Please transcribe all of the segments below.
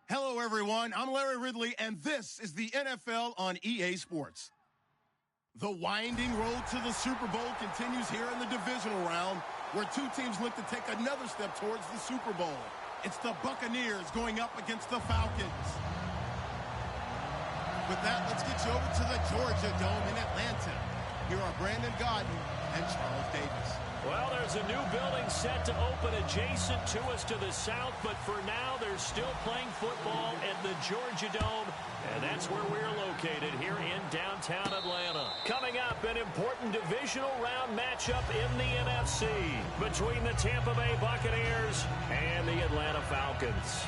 Hello, everyone. I'm Larry Ridley, and this is the NFL on EA Sports. The winding road to the Super Bowl continues here in the divisional round, where two teams look to take another step towards the Super Bowl. It's the Buccaneers going up against the Falcons. With that, let's get you over to the Georgia Dome in Atlanta. Here are Brandon Gaudin and Charles Davis. Well, there's a new building set to open adjacent to us to the south, but for now, they're still playing football at the Georgia Dome, and that's where we're located here in downtown Atlanta. Coming up, an important divisional round matchup in the NFC between the Tampa Bay Buccaneers and the Atlanta Falcons.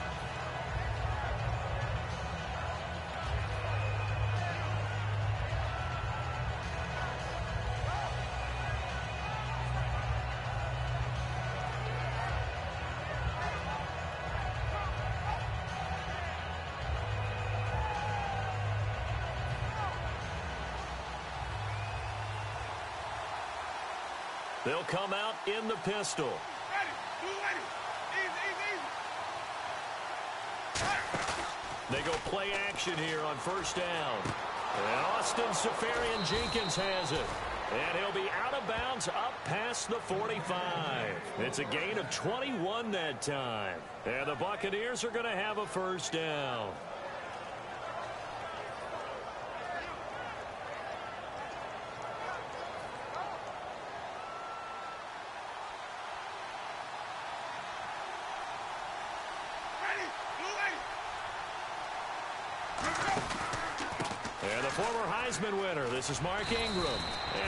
They'll come out in the pistol. Ready. Easy. They go play action here on first down. And Austin Seferian-Jenkins has it. And he'll be out of bounds up past the 45. It's a gain of 21 that time. And the Buccaneers are going to have a first down. And the former Heisman winner, this is Mark Ingram.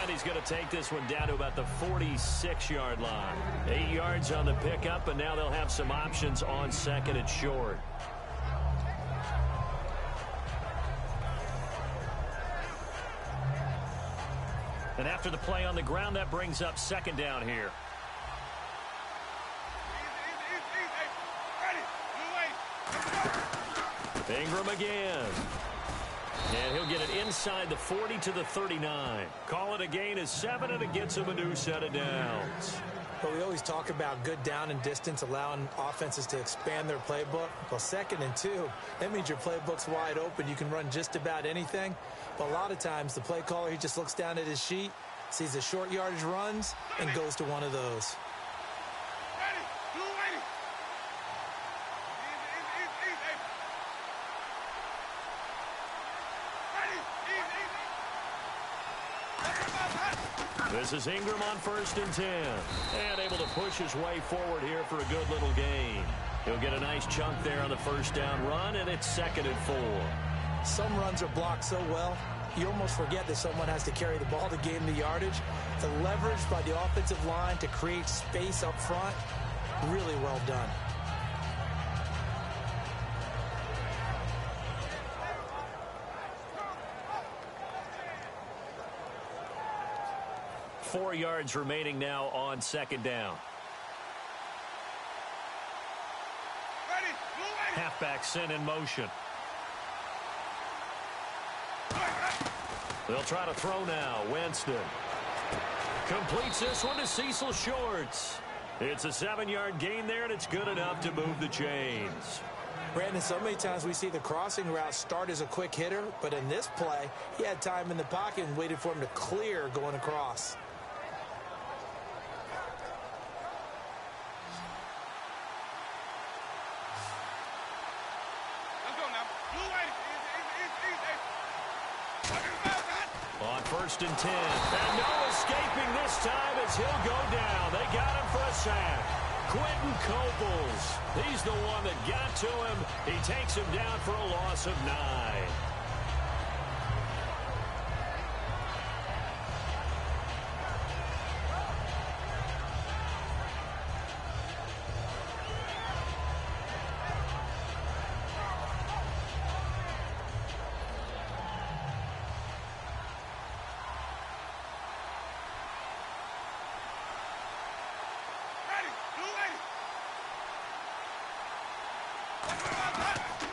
And he's going to take this one down to about the 46-yard line. 8 yards on the pickup, and now they'll have some options on second and short. And after the play on the ground, that brings up second down here. Ingram again. And he'll get it inside the 40 to the 39. Call it a gain of 7, and it gets him a new set of downs. But we always talk about good down and distance, allowing offenses to expand their playbook. Well, 2nd and 2, that means your playbook's wide open. You can run just about anything. But a lot of times, the play caller, he just looks down at his sheet, sees the short yardage runs, and goes to one of those. This is Ingram on 1st and 10. And able to push his way forward here for a good little gain. He'll get a nice chunk there on the first down run, and it's 2nd and 4. Some runs are blocked so well, you almost forget that someone has to carry the ball to gain the yardage. The leverage by the offensive line to create space up front, really well done. Four yards remaining now on 2nd down. Halfback sent in motion. They'll try to throw now. Winston completes this one to Cecil Shorts. It's a 7-yard gain there, and it's good enough to move the chains. Brandon, so many times we see the crossing route start as a quick hitter, but in this play, he had time in the pocket and waited for him to clear going across. On 1st and 10. And no escaping this time as he'll go down. They got him for a sack. Quentin Coples. He's the one that got to him. He takes him down for a loss of 9.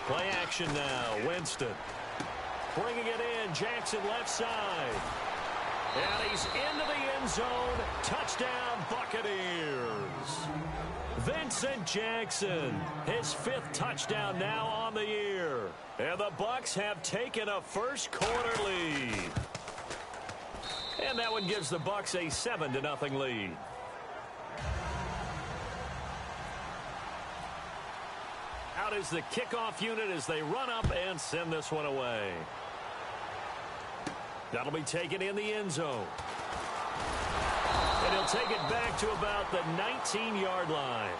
Play action now. Winston bringing it in. Jackson left side. And he's into the end zone. Touchdown, Buccaneers. Vincent Jackson, his 5th touchdown now on the year. And the Bucs have taken a first-quarter lead. And that one gives the Bucs a 7-0 lead. Out is the kickoff unit as they run up and send this one away. That'll be taken in the end zone. And he'll take it back to about the 19-yard line.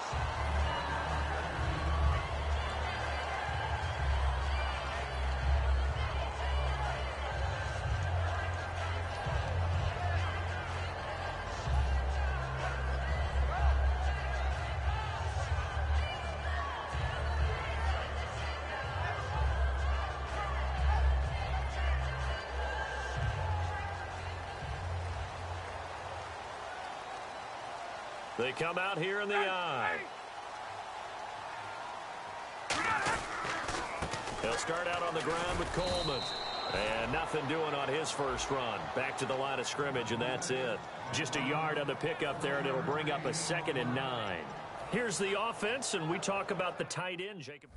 They come out here in the eye. He'll start out on the ground with Coleman. And nothing doing on his first run. Back to the line of scrimmage, and that's it. Just a yard on the pickup there, and it'll bring up a 2nd and 9. Here's the offense, and we talk about the tight end, Jacob.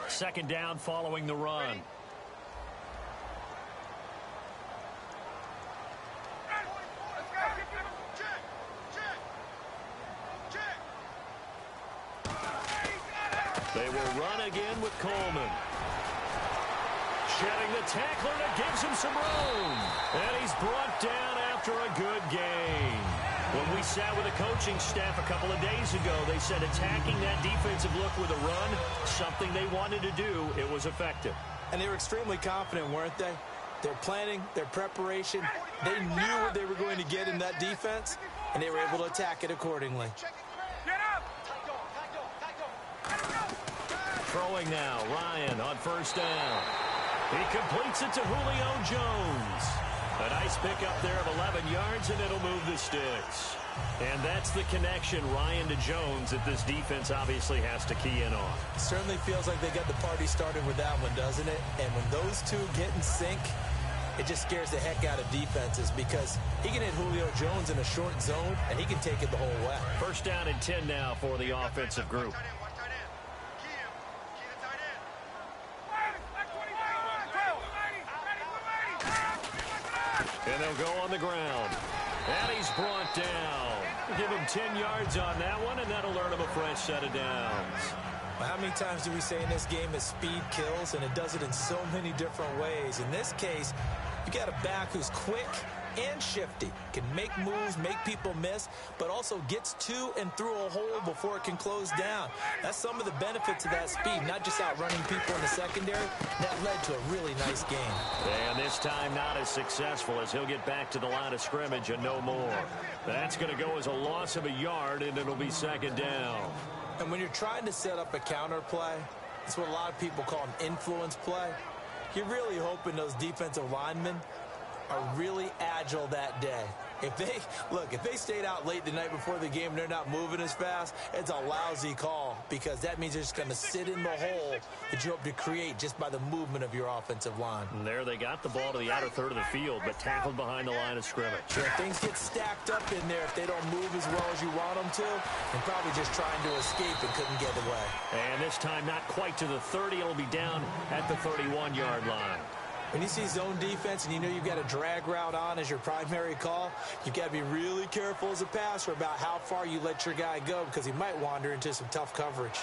Second down following the run. They will run again with Coleman. Shedding the tackler, and it gives him some room. And he's brought down after a good gain. When we sat with the coaching staff a couple of days ago, they said attacking that defensive look with a run, something they wanted to do, it was effective. And they were extremely confident, weren't they? Their planning, their preparation, they knew what they were going to get in that defense, and they were able to attack it accordingly. Throwing now, Ryan on first down. He completes it to Julio Jones. A nice pickup there of 11 yards, and it'll move the sticks. And that's the connection, Ryan to Jones, that this defense obviously has to key in on. Certainly feels like they got the party started with that one, doesn't it? And when those two get in sync, it just scares the heck out of defenses because he can hit Julio Jones in a short zone, and he can take it the whole way. First down and 10 now for the offensive group. And they'll go on the ground. And he's brought down. Give him 10 yards on that one, and that'll earn him a fresh set of downs. Well, how many times do we say in this game that speed kills, and it does it in so many different ways? In this case, you got a back who's quick and shifty, can make moves, make people miss, but also gets to and through a hole before it can close down. That's some of the benefits of that speed, not just outrunning people in the secondary. That led to a really nice game. And this time not as successful as he'll get back to the line of scrimmage and no more. That's going to go as a loss of a yard, and it'll be second down. And when you're trying to set up a counter play, it's what a lot of people call an influence play. You're really hoping those defensive linemen are really agile that day. If they stayed out late the night before the game and they're not moving as fast, it's a lousy call because that means they're just going to sit in the hole that you hope to create just by the movement of your offensive line. And there they got the ball to the outer third of the field, but tackled behind the line of scrimmage. Yeah, things get stacked up in there if they don't move as well as you want them to, and probably just trying to escape and couldn't get away. And this time not quite to the 30. It'll be down at the 31-yard line. When you see zone defense and you know you've got a drag route on as your primary call, you've got to be really careful as a passer about how far you let your guy go because he might wander into some tough coverage.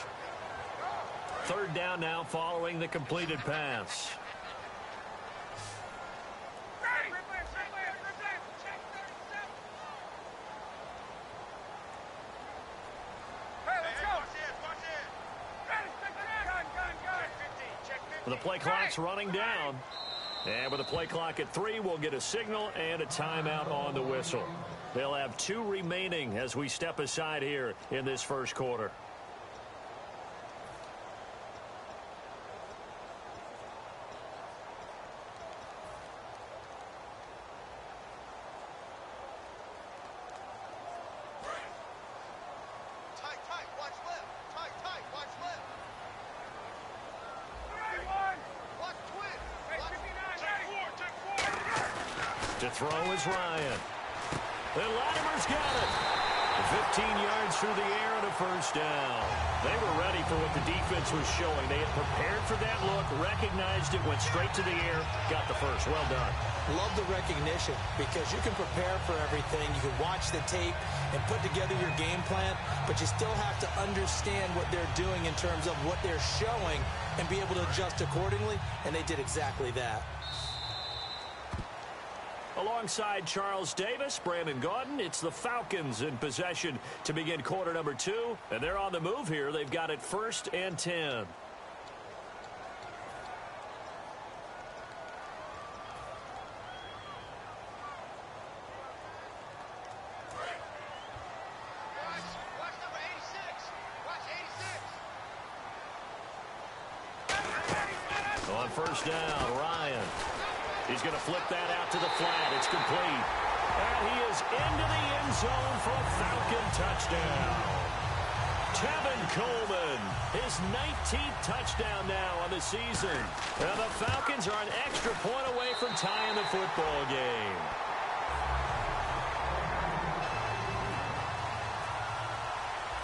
Third down now following the completed pass. The play clock's running down. And with the play clock at 3, we'll get a signal and a timeout on the whistle. They'll have 2 remaining as we step aside here in this first quarter. To throw is Ryan. And Latimer's got it. 15 yards through the air and a first down. They were ready for what the defense was showing. They had prepared for that look, recognized it, went straight to the air, got the first. Well done. Love the recognition because you can prepare for everything. You can watch the tape and put together your game plan, but you still have to understand what they're doing in terms of what they're showing and be able to adjust accordingly, and they did exactly that. Alongside Charles Davis, Brandon Gaudin, it's the Falcons in possession to begin quarter number 2. And they're on the move here. They've got it 1st and 10. On first down, Ryan. He's going to flip that out to the flat. It's complete. And he is into the end zone for a Falcon touchdown. Tevin Coleman, his 19th touchdown now on the season. And the Falcons are an extra point away from tying the football game.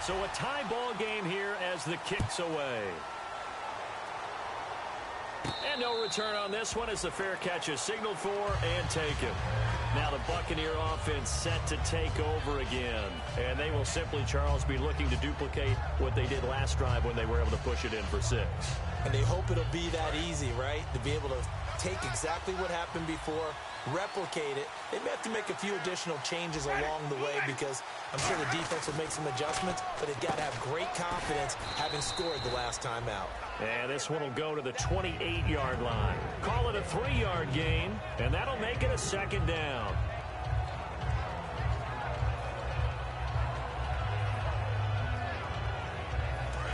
So a tie ball game here as the kick's away. And no return on this one as the fair catch is signaled for and taken. Now the Buccaneer offense set to take over again. And they will simply, Charles, be looking to duplicate what they did last drive when they were able to push it in for 6. And they hope it'll be that easy, right? To be able to take exactly what happened before, replicate it. They may have to make a few additional changes along the way because I'm sure the defense will make some adjustments, but they've got to have great confidence having scored the last time out. And this one will go to the 28-yard line. Call it a 3-yard gain, and that'll make it a 2nd down.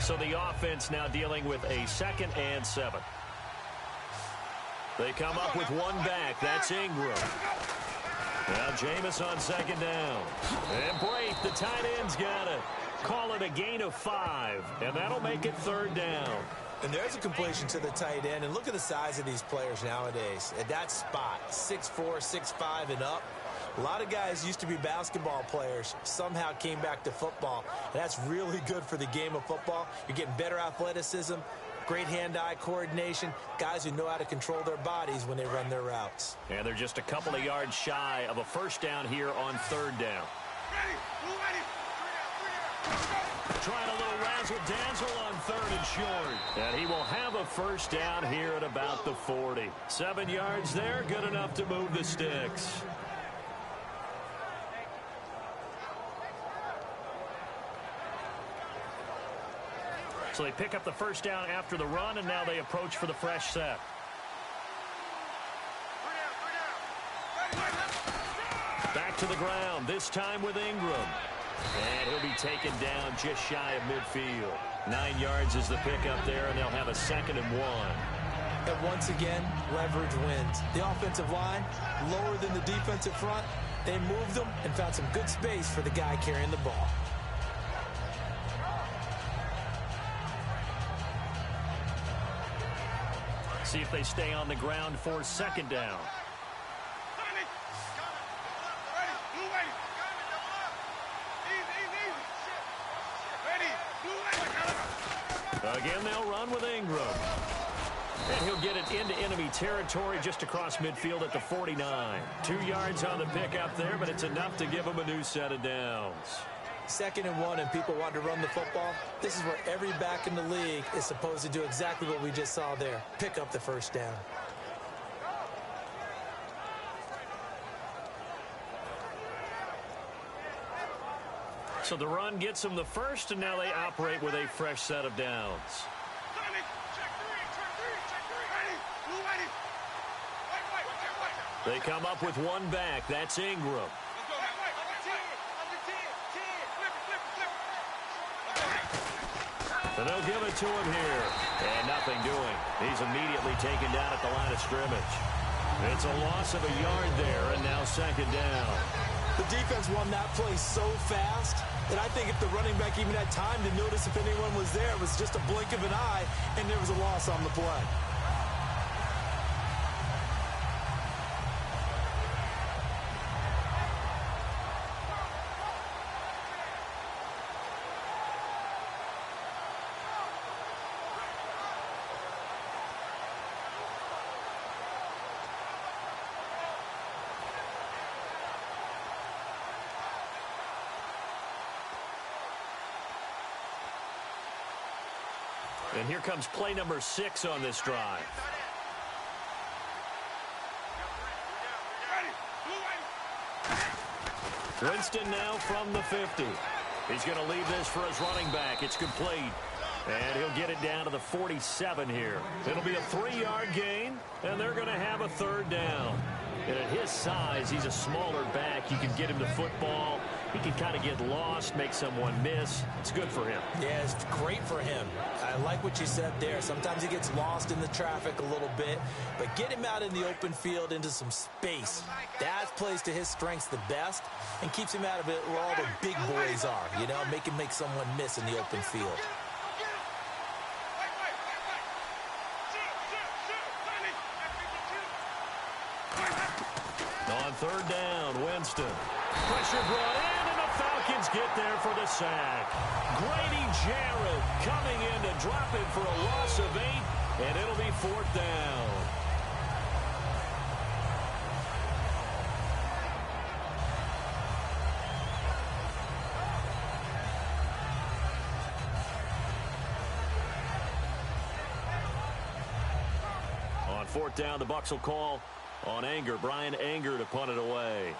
So the offense now dealing with a 2nd and 7. They come up with one back. That's Ingram. Now Jameis on 2nd down. And Brate, the tight end's got it. Call it a gain of 5, and that'll make it 3rd down. And there's a completion to the tight end. And look at the size of these players nowadays. At that spot, 6'4", 6'5", and up. A lot of guys used to be basketball players, somehow came back to football. And that's really good for the game of football. You're getting better athleticism, great hand-eye coordination, guys who know how to control their bodies when they run their routes. And they're just a couple of yards shy of a first down here on 3rd down. Trying a little razzle-dazzle on 3rd and short. And he will have a first down here at about the 40. 7 yards there, good enough to move the sticks. So they pick up the first down after the run, and now they approach for the fresh set. Back to the ground, this time with Ingram. And he'll be taken down just shy of midfield. 9 yards is the pickup there, and they'll have a 2nd and 1. And once again, leverage wins. The offensive line, lower than the defensive front. They moved them and found some good space for the guy carrying the ball. See if they stay on the ground for 2nd down. Again, they'll run with Ingram. And he'll get it into enemy territory just across midfield at the 49. 2 yards on the pickup there, but it's enough to give him a new set of downs. 2nd and 1 and people want to run the football. This is where every back in the league is supposed to do exactly what we just saw there. Pick up the first down. So the run gets them the first, and now they operate with a fresh set of downs. They come up with one back. That's Ingram. And they'll give it to him here. And nothing doing. He's immediately taken down at the line of scrimmage. It's a loss of a yard there, and now 2nd down. The defense won that play so fast that I think if the running back even had time to notice if anyone was there, it was just a blink of an eye, and there was a loss on the play. And here comes play number 6 on this drive. Winston now from the 50. He's going to leave this for his running back. It's complete. And he'll get it down to the 47 here. It'll be a 3-yard gain, and they're going to have a 3rd down. And at his size, he's a smaller back. You can get him the football. He can kind of get lost, make someone miss. It's good for him. Yeah, it's great for him. I like what you said there. Sometimes he gets lost in the traffic a little bit, but get him out in the open field into some space. That plays to his strengths the best and keeps him out of it where all the big boys are, you know, make him make someone miss in the open field. On 3rd down, Winston. Pressure brought in, and the Falcons get there for the sack. Grady Jarrett coming in to drop it for a loss of 8, and it'll be 4th down. On 4th down, the Bucs will call on Anger. Brian Anger to punt it away.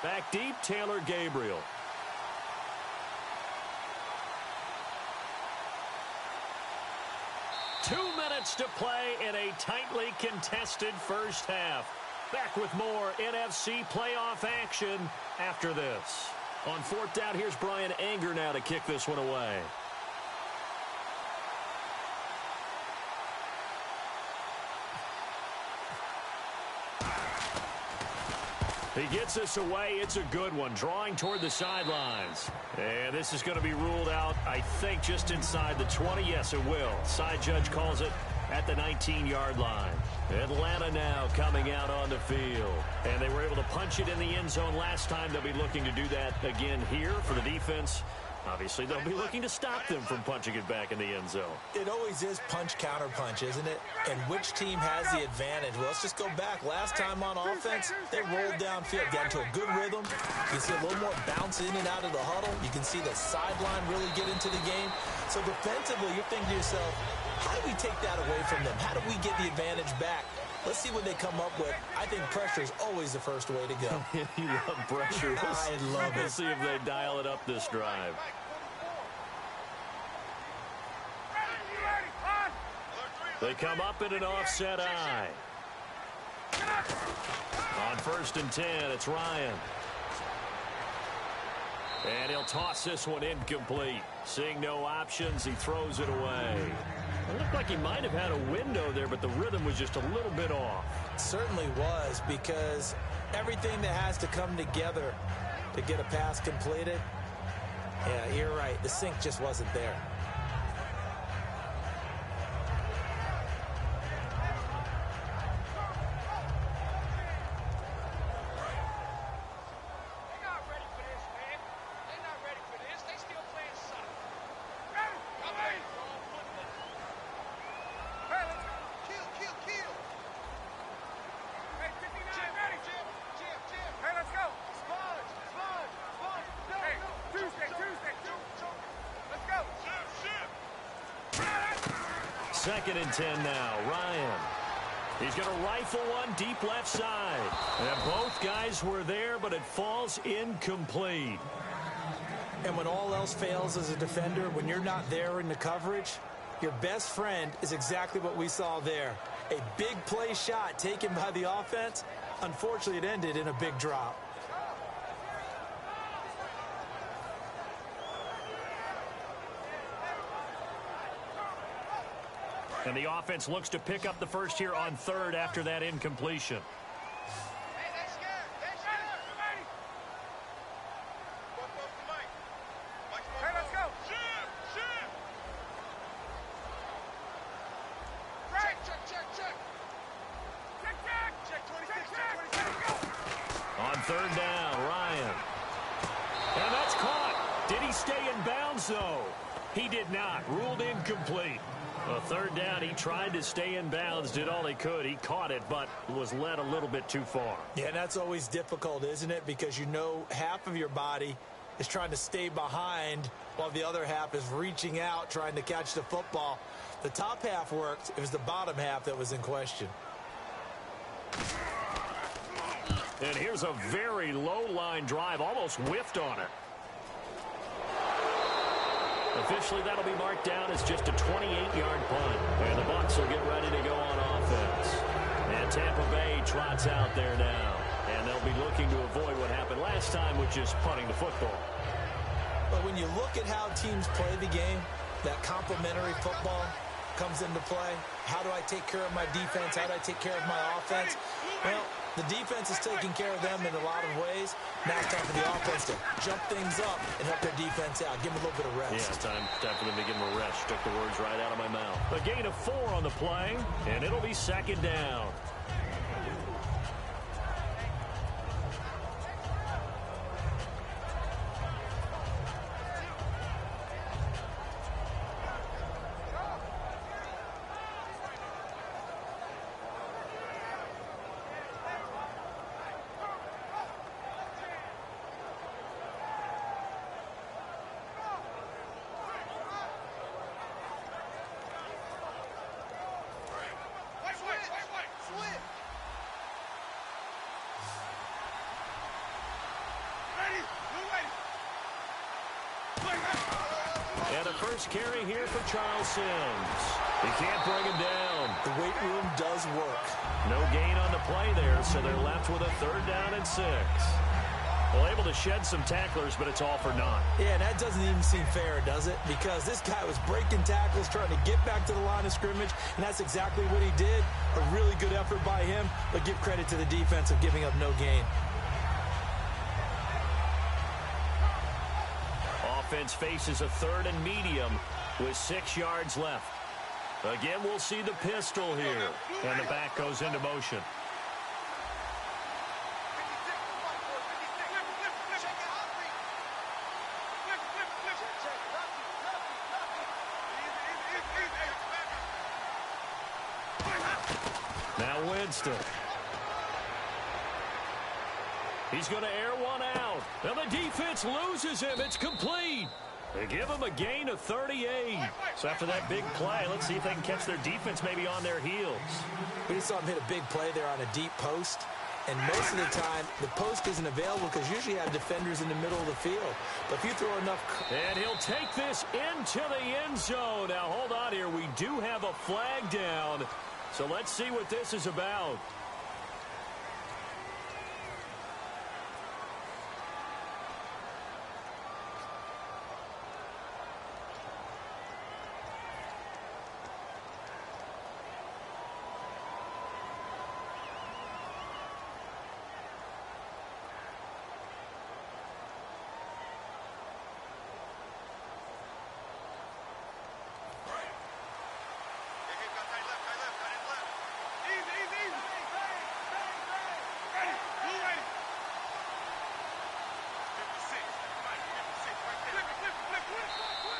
Back deep, Taylor Gabriel. Two minutes to play in a tightly contested first half. Back with more NFC playoff action after this. On 4th down, here's Brian Anger now to kick this one away. He gets this away. It's a good one. Drawing toward the sidelines. And this is going to be ruled out, I think, just inside the 20. Yes, it will. Side judge calls it at the 19-yard line. Atlanta now coming out on the field. And they were able to punch it in the end zone last time. They'll be looking to do that again here for the defense. Obviously, they'll be looking to stop them from punching it back in the end zone. It always is punch-counter-punch, isn't it? And which team has the advantage? Well, let's just go back. Last time on offense, they rolled downfield, got into a good rhythm. You can see a little more bounce in and out of the huddle. You can see the sideline really get into the game. So defensively, you're thinking to yourself, how do we take that away from them? How do we get the advantage back? Let's see what they come up with. I think pressure is always the first way to go. You love pressure. I love it. We'll see if they dial it up this drive. They come up in an offset eye. On 1st and 10, it's Ryan. And he'll toss this one incomplete. Seeing no options, he throws it away. It looked like he might have had a window there, but the rhythm was just a little bit off. It certainly was, because everything that has to come together to get a pass completed, yeah, you're right. The sync just wasn't there. Second and 10 now. Ryan. He's going to rifle one deep left side. And both guys were there, but it falls incomplete. And when all else fails as a defender, when you're not there in the coverage, your best friend is exactly what we saw there. A big play shot taken by the offense. Unfortunately, it ended in a big drop. And the offense looks to pick up the first here on 3rd after that incompletion. On 3rd down, Ryan. And that's caught. Did he stay in bounds, though? He did not. Ruled incomplete. A 3rd down, he tried to stay in bounds, did all he could. He caught it, but was led a little bit too far. Yeah, that's always difficult, isn't it? Because you know half of your body is trying to stay behind while the other half is reaching out, trying to catch the football. The top half worked. It was the bottom half that was in question. And here's a very low-line drive, almost whiffed on it. Officially, that'll be marked down as just a 28-yard punt. And the Bucs will get ready to go on offense. And Tampa Bay trots out there now. And they'll be looking to avoid what happened last time, which is punting the football. But when you look at how teams play the game, that complementary football comes into play. How do I take care of my defense? How do I take care of my offense? Well, the defense is taking care of them in a lot of ways. Now it's time for the offense to jump things up and help their defense out. Give them a little bit of rest. Yeah, time for them to give them a rest. Took the words right out of my mouth. A gain of 4 on the play, and it'll be second down. And a first carry here for Charles Sims. He can't bring him down. The weight room does work. No gain on the play there, so they're left with a 3rd down and 6. Well, able to shed some tacklers, but it's all for naught. Yeah, that doesn't even seem fair, does it? Because this guy was breaking tackles, trying to get back to the line of scrimmage, and that's exactly what he did. A really good effort by him, but give credit to the defense of giving up no gain. Offense faces a 3rd and medium with 6 yards left. Again, we'll see the pistol here, and the back goes into motion. Now Winston. He's going to air one out. And the defense loses him. It's complete. They give him a gain of 38. So after that big play, let's see if they can catch their defense maybe on their heels. We just saw him hit a big play there on a deep post. And most of the time, the post isn't available because you usually have defenders in the middle of the field. But if you throw enough... And he'll take this into the end zone. Now, hold on here. We do have a flag down. So let's see what this is about.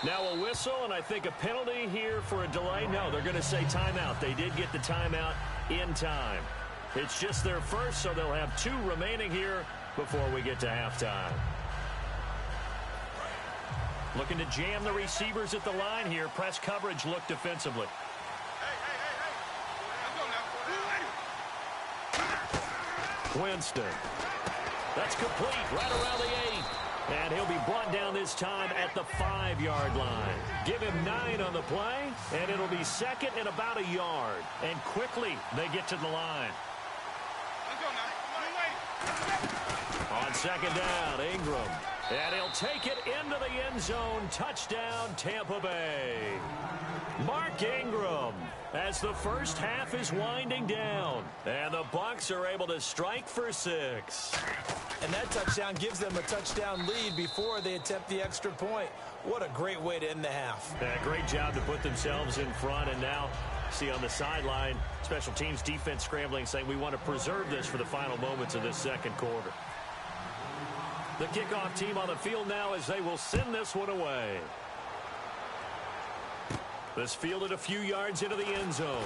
Now a whistle, and I think a penalty here for a delay. No, they're going to say timeout. They did get the timeout in time. It's just their first, so they'll have 2 remaining here before we get to halftime. Looking to jam the receivers at the line here. Press coverage look defensively. Winston. That's complete right around the 8. And he'll be brought down this time at the 5-yard line. Give him 9 on the play, and it'll be second and about a yard. And quickly, they get to the line. On second down, Ingram. And he'll take it into the end zone. Touchdown, Tampa Bay. Mark Ingram, as the first half is winding down. And the Bucs are able to strike for 6. And that touchdown gives them a touchdown lead before they attempt the extra point. What a great way to end the half. Yeah, great job to put themselves in front. And now, see on the sideline, special teams defense scrambling, saying we want to preserve this for the final moments of this second quarter. The kickoff team on the field now as they will send this one away. This fielded a few yards into the end zone.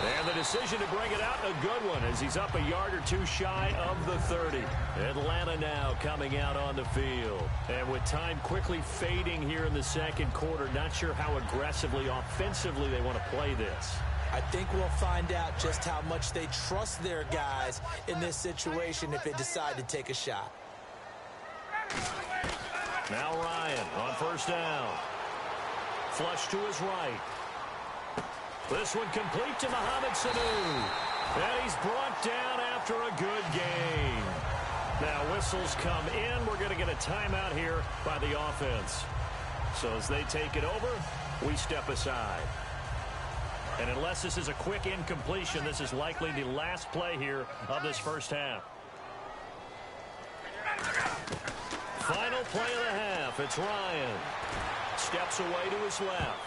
And the decision to bring it out, a good one, as he's up a yard or two shy of the 30. Atlanta now coming out on the field. And with time quickly fading here in the second quarter, not sure how aggressively, offensively they want to play this. I think we'll find out just how much they trust their guys in this situation if they decide to take a shot. Now Ryan on first down. Flush to his right. This one complete to Mohamed Sanu. And he's brought down after a good gain. Now whistles come in. We're going to get a timeout here by the offense. So as they take it over, we step aside. And unless this is a quick incompletion, this is likely the last play here of this first half. Final play of the half. It's Ryan. Steps away to his left.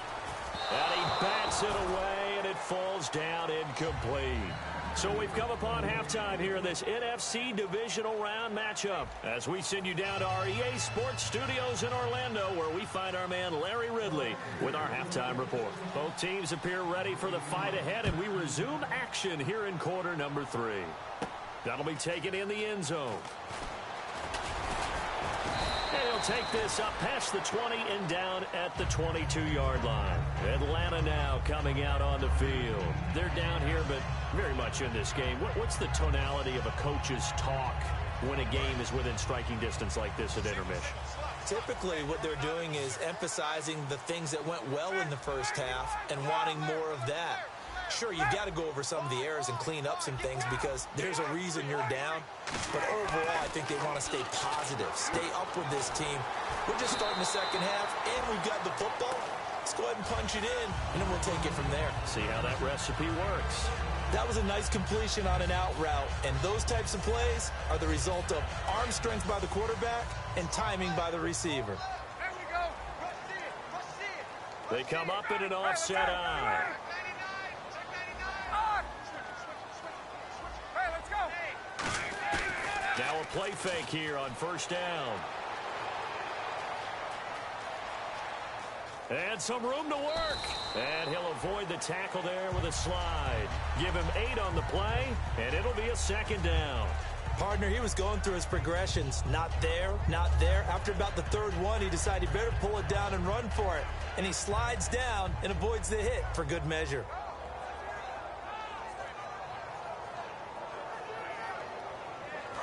And he bats it away, and it falls down incomplete. So we've come upon halftime here in this NFC Divisional Round matchup as we send you down to our EA Sports Studios in Orlando, where we find our man Larry Ridley with our halftime report. Both teams appear ready for the fight ahead, and we resume action here in quarter number 3. That'll be taken in the end zone. And he'll take this up past the 20 and down at the 22-yard line. Atlanta now coming out on the field. They're down here, but very much in this game. What's the tonality of a coach's talk when a game is within striking distance like this at intermission? Typically, what they're doing is emphasizing the things that went well in the first half and wanting more of that. Sure, you've got to go over some of the errors and clean up some things because there's a reason you're down. But overall, I think they want to stay positive, stay up with this team. We're just starting the second half, and we've got the football. Let's go ahead and punch it in, and then we'll take it from there. See how that recipe works. That was a nice completion on an out route, and those types of plays are the result of arm strength by the quarterback and timing by the receiver. There we go. Rush it. Rush it. They come up in an offset eye. Hey, let's go. Now a play fake here on first down. And some room to work. And he'll avoid the tackle there with a slide. Give him 8 on the play, and it'll be a second down. Partner, he was going through his progressions. Not there, not there. After about the third one, he decided he better pull it down and run for it. And he slides down and avoids the hit for good measure.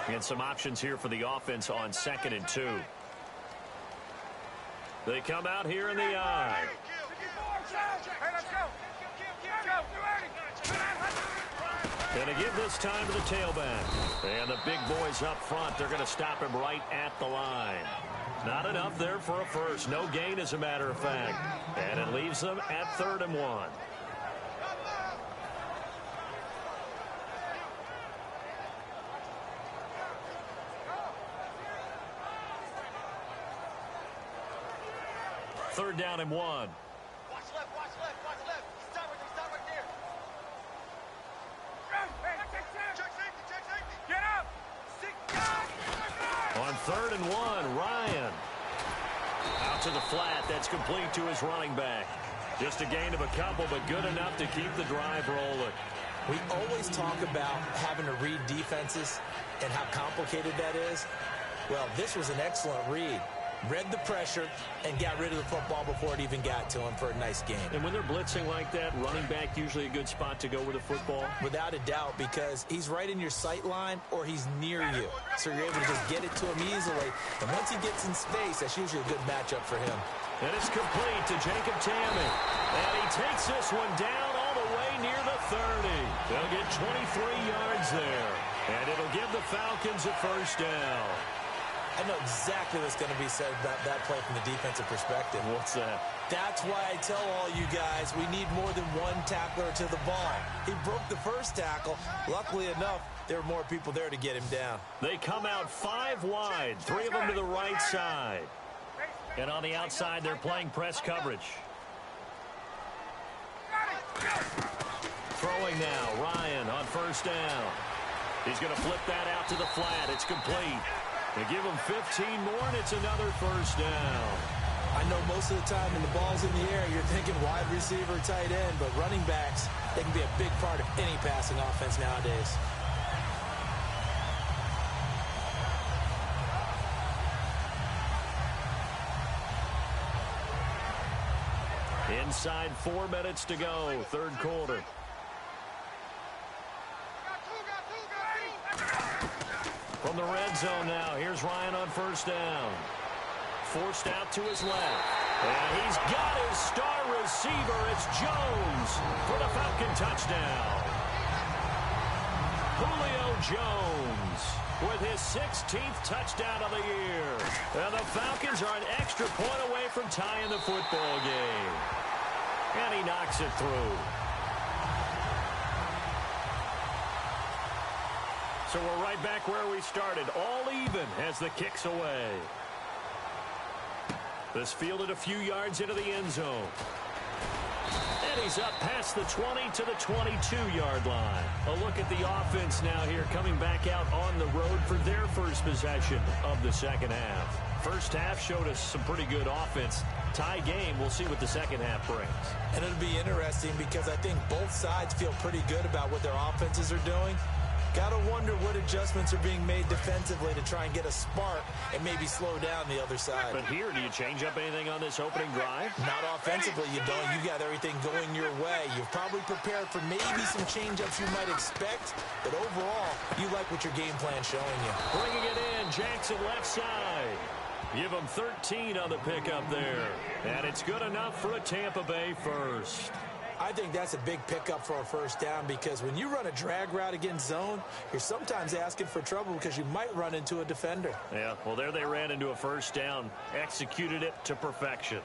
And some options here for the offense on 2nd and 2. They come out here in the eye. Hey, let's go. Going to give this time to the tailback. And the big boys up front, they're going to stop him right at the line. Not enough there for a first. No gain, as a matter of fact. And it leaves them at 3rd and 1. Third down and 1. Watch left, watch left, watch left. Stop right there. Check safety. Get up. 6 On 3rd and 1, Ryan. Out to the flat. That's complete to his running back. Just a gain of a couple, but good enough to keep the drive rolling. We always talk about having to read defenses and how complicated that is. Well, this was an excellent read. Read the pressure and got rid of the football before it even got to him for a nice game. And when they're blitzing like that, running back usually a good spot to go with the football? Without a doubt, because he's right in your sight line or he's near you. So you're able to just get it to him easily. And once he gets in space, that's usually a good matchup for him. And it's complete to Jacob Tamme. And he takes this one down all the way near the 30. They'll get 23 yards there. And it'll give the Falcons a first down. I know exactly what's going to be said about that play from the defensive perspective. What's that? That's why I tell all you guys we need more than one tackler to the ball. He broke the first tackle. Luckily enough, there were more people there to get him down. They come out 5 wide, 3 of them to the right side. And on the outside, they're playing press coverage. Throwing now, Ryan on first down. He's going to flip that out to the flat. It's complete. They give him 15 more, and it's another first down. I know most of the time when the ball's in the air, you're thinking wide receiver, tight end, but running backs, They can be a big part of any passing offense nowadays. Inside 4 minutes to go, third quarter. From the red zone now, here's Ryan on first down. Forced out to his left. And he's got his star receiver. It's Jones for the Falcon touchdown. Julio Jones with his 16th touchdown of the year. And the Falcons are an extra point away from tying the football game. And he knocks it through. So we're right back where we started, all even as the kick's away. This fielded a few yards into the end zone. And he's up past the 20 to the 22-yard line. A look at the offense now here, coming back out on the road for their first possession of the second half. First half showed us some pretty good offense. Tie game, we'll see what the second half brings. And it'll be interesting because I think both sides feel pretty good about what their offenses are doing. Got to wonder what adjustments are being made defensively to try and get a spark and maybe slow down the other side. But here, do you change up anything on this opening drive? Not offensively, you don't. You got everything going your way. You've probably prepared for maybe some change-ups you might expect, but overall, you like what your game plan's showing you. Bringing it in, Jackson left side. Give him 13 on the pickup there. And it's good enough for a Tampa Bay first. I think that's a big pickup for a first down because when you run a drag route against zone, you're sometimes asking for trouble because you might run into a defender. Yeah, well, there they ran into a first down, executed it to perfection.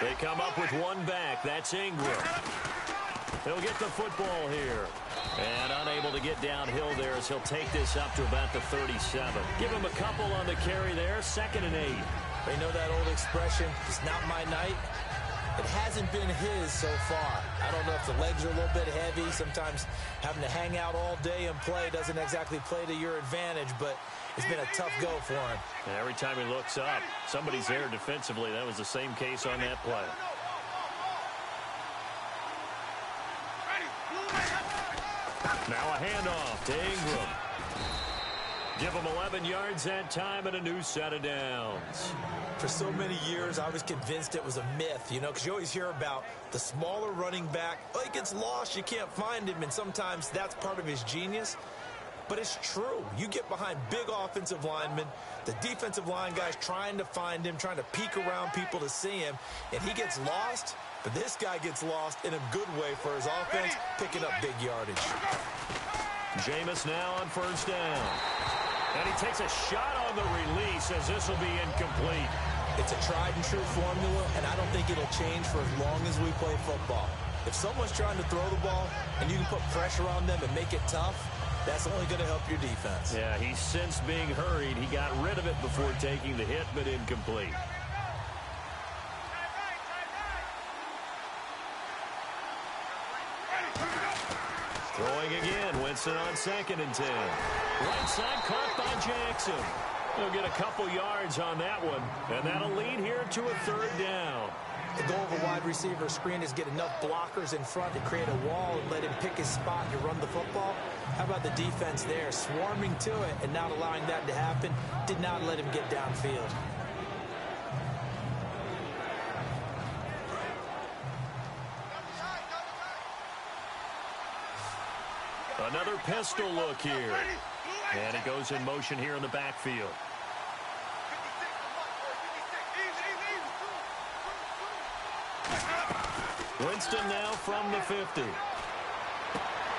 They come up with one back. That's Ingram. He'll get the football here. And unable to get downhill there as he'll take this up to about the 37. Give him a couple on the carry there. 2nd and 8. They know that old expression, it's not my night. It hasn't been his so far. I don't know if the legs are a little bit heavy. Sometimes having to hang out all day and play doesn't exactly play to your advantage, but it's been a tough go for him. And every time he looks up, somebody's there defensively. That was the same case on that play. Now a handoff to Ingram. Give him 11 yards that time and a new set of downs. For so many years, I was convinced it was a myth, you know, because you always hear about the smaller running back. Oh, he gets lost, you can't find him, and sometimes that's part of his genius. But it's true. You get behind big offensive linemen, the defensive line guys trying to find him, trying to peek around people to see him, and he gets lost. But this guy gets lost in a good way for his offense, picking up big yardage. Jameis now on first down. And he takes a shot on the release as this will be incomplete. It's a tried and true formula, and I don't think it'll change for as long as we play football. If someone's trying to throw the ball and you can put pressure on them and make it tough, that's only going to help your defense. Yeah, he's since being hurried. He got rid of it before taking the hit, but incomplete. Throwing again, Winston on 2nd and 10. Right side caught by Jackson. He'll get a couple yards on that one, and that'll lead here to a 3rd down. The goal of a wide receiver screen is get enough blockers in front to create a wall and let him pick his spot to run the football. How about the defense there, swarming to it and not allowing that to happen? Did not let him get downfield. Another pistol look here. And he goes in motion here in the backfield. Winston now from the 50.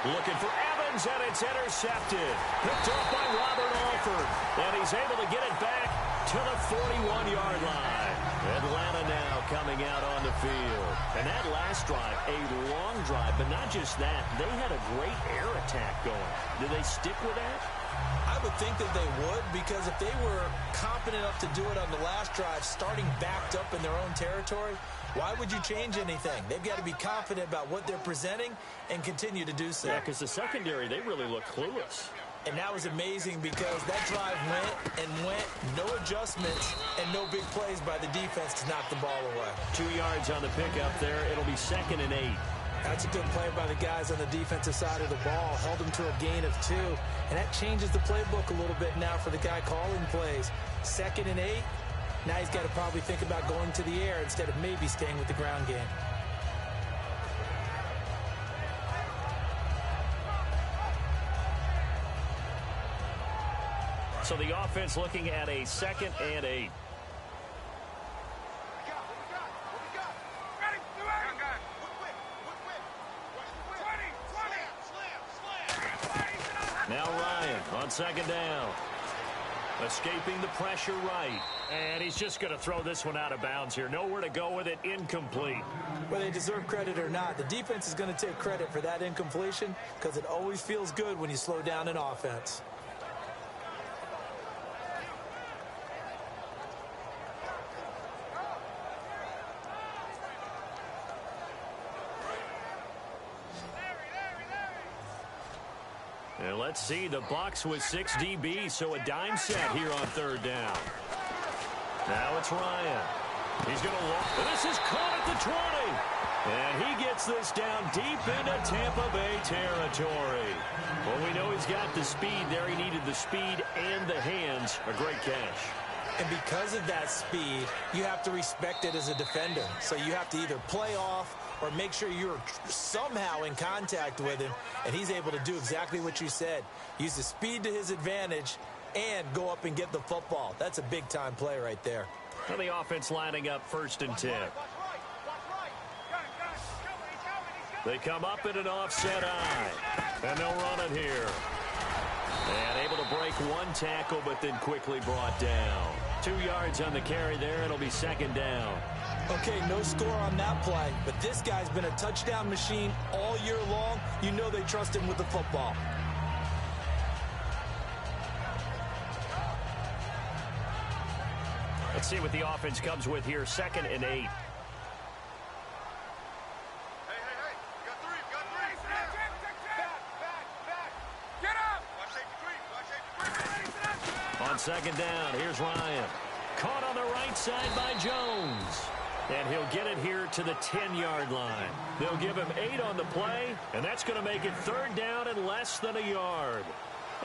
Looking for Evans, and it's intercepted. Picked off by Robert Alford. And he's able to get it back to the 41-yard line. Atlanta now coming out on the field. And that last drive, a long drive, but not just that. They had a great air attack going. Do they stick with that? I would think that they would, because if they were confident enough to do it on the last drive, starting backed up in their own territory, why would you change anything? They've got to be confident about what they're presenting and continue to do so. Yeah, because the secondary, they really look clueless. And that was amazing because that drive went, no adjustments, and no big plays by the defense to knock the ball away. 2 yards on the pickup there. It'll be 2nd and 8. That's a good play by the guys on the defensive side of the ball. Held them to a gain of 2. And that changes the playbook a little bit now for the guy calling plays. 2nd and 8. Now he's got to probably think about going to the air instead of maybe staying with the ground game. So the offense looking at a 2nd and 8. Now Ryan on 2nd down. Escaping the pressure right. And he's just going to throw this one out of bounds here. Nowhere to go with it. Incomplete. Whether they deserve credit or not, the defense is going to take credit for that incompletion because it always feels good when you slow down an offense. And let's see, the Bucs with 6 DBs, so a dime set here on 3rd down. Now it's Ryan. He's going to walk. This is caught at the 20. And he gets this down deep into Tampa Bay territory. Well, we know he's got the speed there. He needed the speed and the hands. A great catch. And because of that speed, you have to respect it as a defender. So you have to either play off or make sure you're somehow in contact with him, and he's able to do exactly what you said. Use the speed to his advantage and go up and get the football. That's a big-time play right there. Well, the offense lining up 1st and 10. They come up in an offset eye, and they'll run it here. And able to break 1 tackle, but then quickly brought down. 2 yards on the carry there. It'll be 2nd down. Okay, no score on that play, but this guy's been a touchdown machine all year long. You know they trust him with the football. Let's see what the offense comes with here. 2nd and 8. Hey, we got 3, Back. Get up! Watch safety 3. On 2nd down, here's Ryan. Caught on the right side by Jones. And he'll get it here to the 10-yard line. They'll give him 8 on the play, and that's going to make it 3rd down and less than a yard.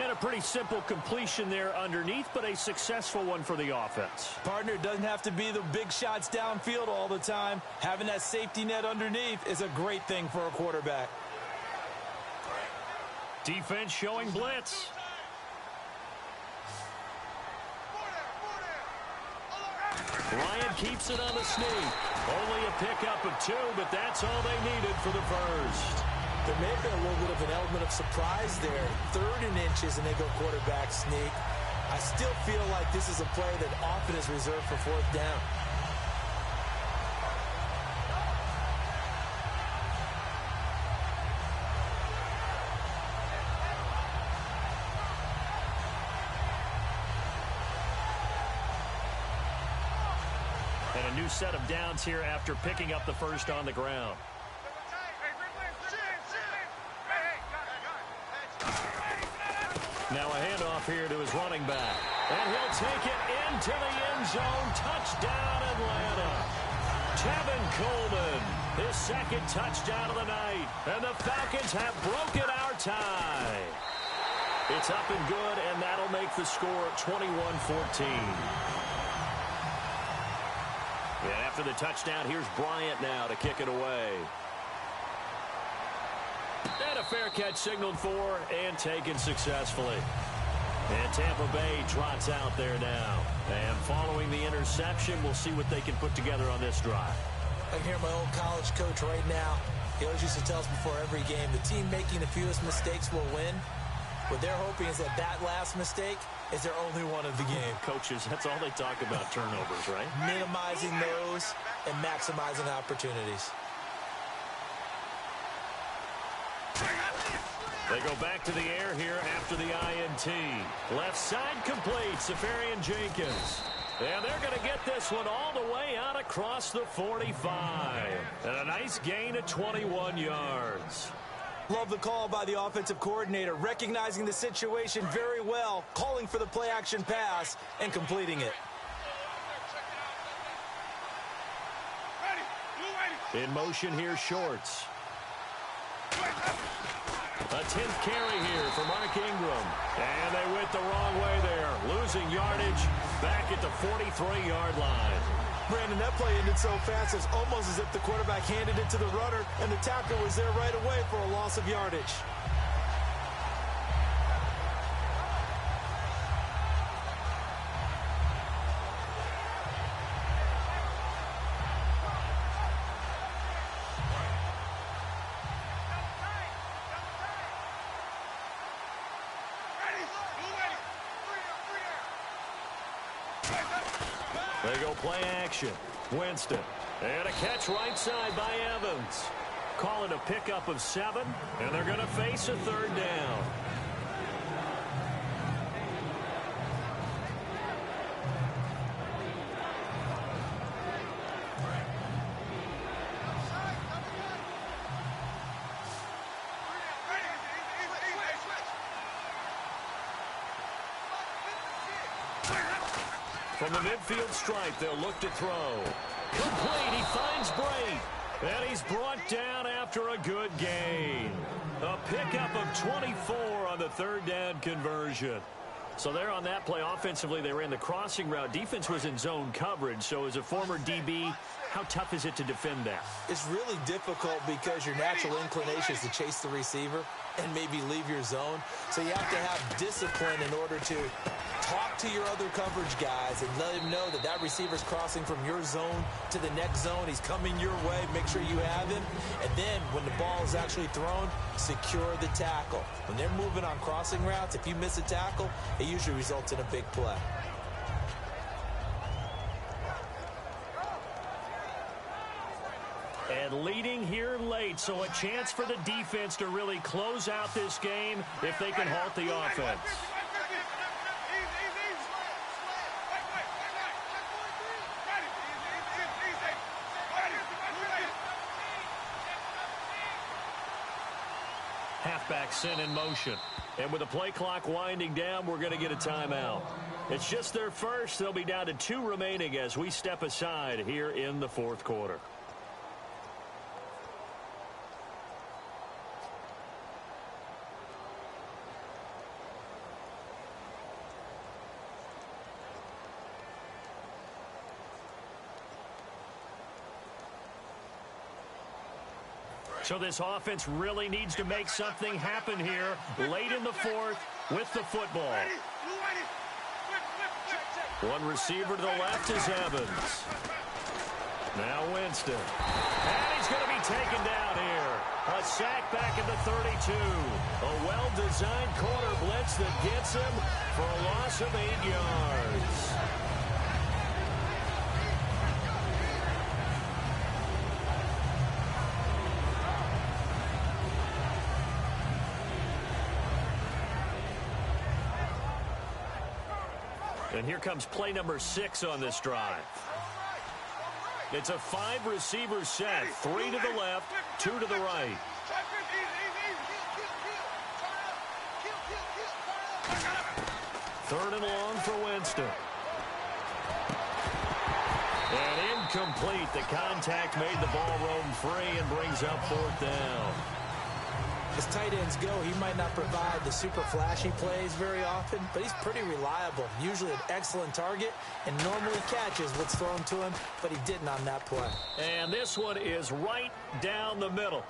And a pretty simple completion there underneath, but a successful one for the offense. Partner, it doesn't have to be the big shots downfield all the time. Having that safety net underneath is a great thing for a quarterback. Defense showing blitz. Ryan keeps it on the sneak. Only a pickup of 2, but that's all they needed for the first. There may have been a little bit of an element of surprise there. 3rd and inches, and they go quarterback sneak. I still feel like this is a play that often is reserved for 4th down. And a new set of downs here after picking up the first on the ground. Now a handoff here to his running back. And he'll take it into the end zone. Touchdown, Atlanta. Tevin Coleman, his 2nd touchdown of the night. And the Falcons have broken our tie. It's up and good, and that'll make the score 21-14. And after the touchdown, here's Bryant now to kick it away. And a fair catch signaled for and taken successfully. And Tampa Bay trots out there now. And following the interception, we'll see what they can put together on this drive. I can hear my old college coach right now. He always used to tell us before every game, the team making the fewest mistakes will win. What they're hoping is that that last mistake is their only one of the game. Coaches, that's all they talk about, turnovers, right? Minimizing those and maximizing opportunities. They go back to the air here after the INT. Left side complete, Safarian Jenkins. And they're going to get this one all the way out across the 45. And a nice gain of 21 yards. Love the call by the offensive coordinator, recognizing the situation very well, calling for the play-action pass, and completing it. In motion here, Shorts. A 10th carry here for Mark Ingram. And they went the wrong way there, losing yardage back at the 43-yard line. Brandon, that play ended so fast, it's almost as if the quarterback handed it to the runner, and the tackler was there right away for a loss of yardage. They go play action. Winston. And a catch right side by Evans. Call it a pickup of 7, and they're going to face a 3rd down. From the midfield stripe, they'll look to throw. Complete, he finds Brait. And he's brought down after a good gain. A pickup of 24 on the 3rd down conversion. So there on that play, offensively, they ran the crossing route. Defense was in zone coverage. So as a former DB, how tough is it to defend that? It's really difficult because your natural inclination is to chase the receiver and maybe leave your zone. So you have to have discipline in order to talk to your other coverage guys and let him know that that receiver's crossing from your zone to the next zone. He's coming your way. Make sure you have him. And then when the ball is actually thrown, secure the tackle. When they're moving on crossing routes, if you miss a tackle, it usually results in a big play. And leading here late, so a chance for the defense to really close out this game if they can halt the offense. Halfback sent in motion. And with the play clock winding down, we're going to get a timeout. It's just their first. They'll be down to 2 remaining as we step aside here in the 4th quarter. So this offense really needs to make something happen here late in the 4th with the football. One receiver to the left is Evans. Now Winston. And he's going to be taken down here. A sack back at the 32. A well-designed corner blitz that gets him for a loss of 8 yards. And here comes play number 6 on this drive. It's a 5-receiver set. 3 to the left, 2 to the right. Third and long for Winston. And incomplete. The contact made the ball roam free and brings up 4th down. As tight ends go, he might not provide the super flashy plays very often, but he's pretty reliable. Usually an excellent target and normally catches what's thrown to him, but he didn't on that play. And this one is right down the middle.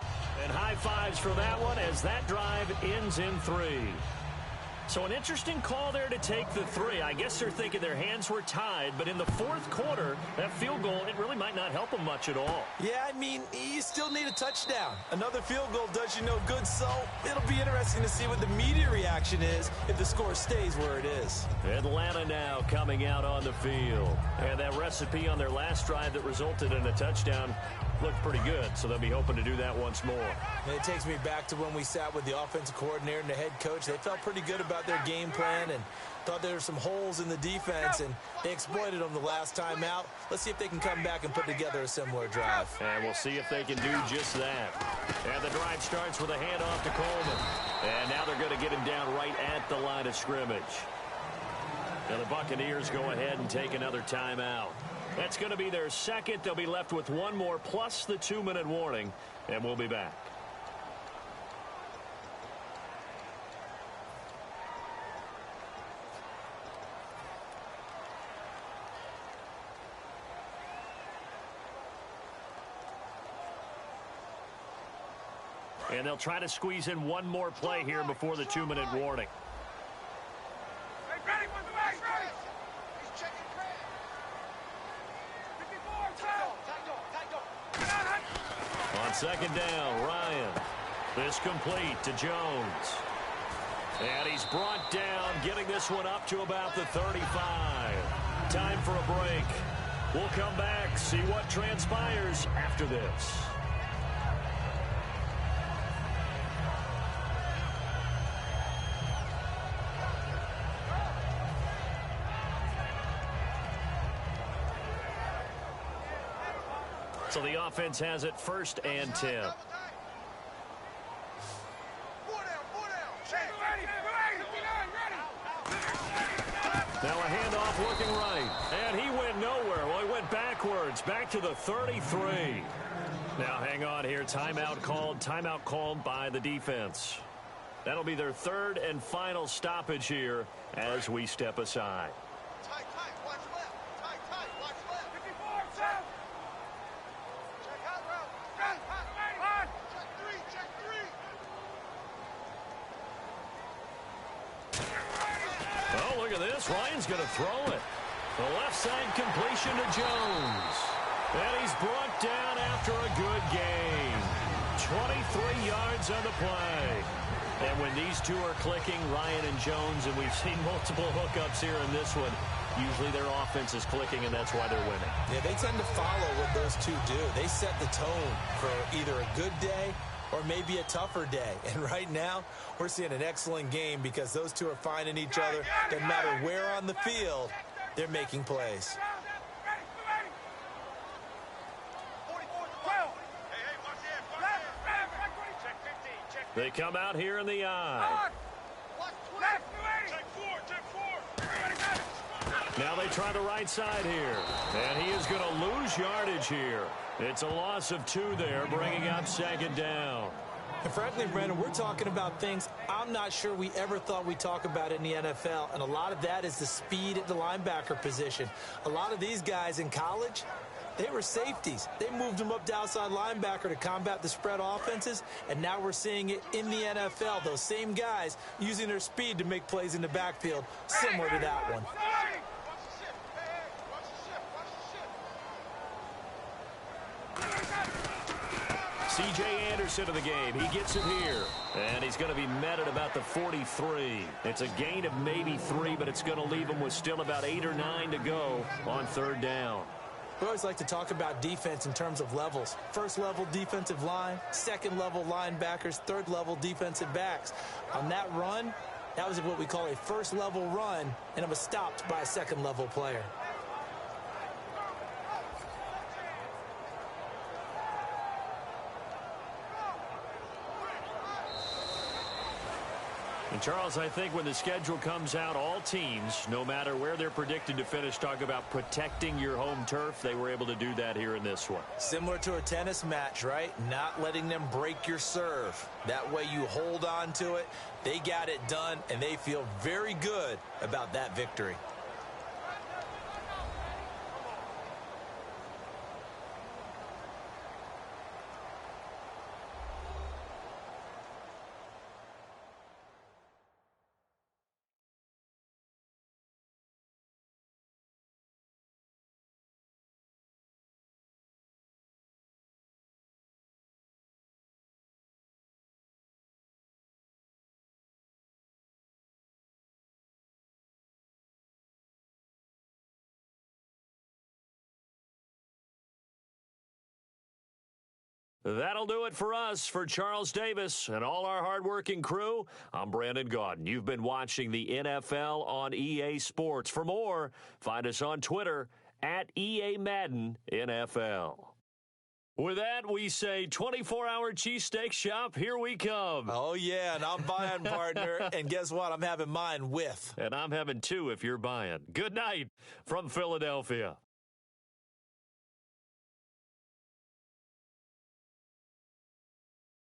And high fives for that one as that drive ends in 3. So an interesting call there to take the 3. I guess they're thinking their hands were tied, but in the 4th quarter, that field goal, it really might not help them much at all. Yeah, I mean, you still need a touchdown. Another field goal does you no good, so it'll be interesting to see what the media reaction is if the score stays where it is. Atlanta now coming out on the field. And that recipe on their last drive that resulted in a touchdown, looked pretty good, so they'll be hoping to do that once more. And it takes me back to when we sat with the offensive coordinator and the head coach. They felt pretty good about their game plan and thought there were some holes in the defense, and they exploited them the last time out. Let's see if they can come back and put together a similar drive. And we'll see if they can do just that. And the drive starts with a handoff to Coleman. And now they're going to get him down right at the line of scrimmage. Now the Buccaneers go ahead and take another timeout. That's going to be their second. They'll be left with one more plus the 2-minute warning, and we'll be back. And they'll try to squeeze in one more play here before the 2-minute warning. On second down, Ryan. This complete to Jones. And he's brought down, getting this one up to about the 35. Time for a break. We'll come back, see what transpires after this. So the offense has it 1st and 10. Now a handoff looking right. And he went nowhere. Well, he went backwards, back to the 33. Now hang on here. Timeout called by the defense. That'll be their 3rd and final stoppage here as we step aside. Oh, look at this. Ryan's going to throw it. The left side completion to Jones. And he's brought down after a good game. 23 yards on the play. And when these two are clicking, Ryan and Jones, and we've seen multiple hookups here in this one, usually their offense is clicking, and that's why they're winning. Yeah, they tend to follow what those two do. They set the tone for either a good day or maybe a tougher day. And right now, we're seeing an excellent game because those two are finding each other. Doesn't matter where on the field, they're making plays. They come out here in the eye. Now they try the right side here. And he is going to lose yardage here. It's a loss of 2 there, bringing up 2nd down. And frankly, Brandon, we're talking about things I'm not sure we ever thought we'd talk about in the NFL. And a lot of that is the speed at the linebacker position. A lot of these guys in college, they were safeties. They moved them up to outside linebacker to combat the spread offenses, and now we're seeing it in the NFL. Those same guys using their speed to make plays in the backfield, similar to that one. C.J. Anderson of the game. He gets it here. And he's going to be met at about the 43. It's a gain of maybe 3, but it's going to leave him with still about 8 or 9 to go on 3rd down. We always like to talk about defense in terms of levels. 1st level defensive line, 2nd level linebackers, 3rd level defensive backs. On that run, that was what we call a 1st level run, and it was stopped by a 2nd level player. And Charles, I think when the schedule comes out, all teams, no matter where they're predicted to finish, talk about protecting your home turf. They were able to do that here in this one. Similar to a tennis match, right? Not letting them break your serve. That way you hold on to it. They got it done, and they feel very good about that victory. That'll do it for us. For Charles Davis and all our hardworking crew, I'm Brandon Gaudin. You've been watching the NFL on EA Sports. For more, find us on Twitter at EA Madden NFL. With that, we say 24-hour cheesesteak shop, here we come. Oh, yeah, and I'm buying, partner. And guess what? I'm having mine with. And I'm having two if you're buying. Good night from Philadelphia.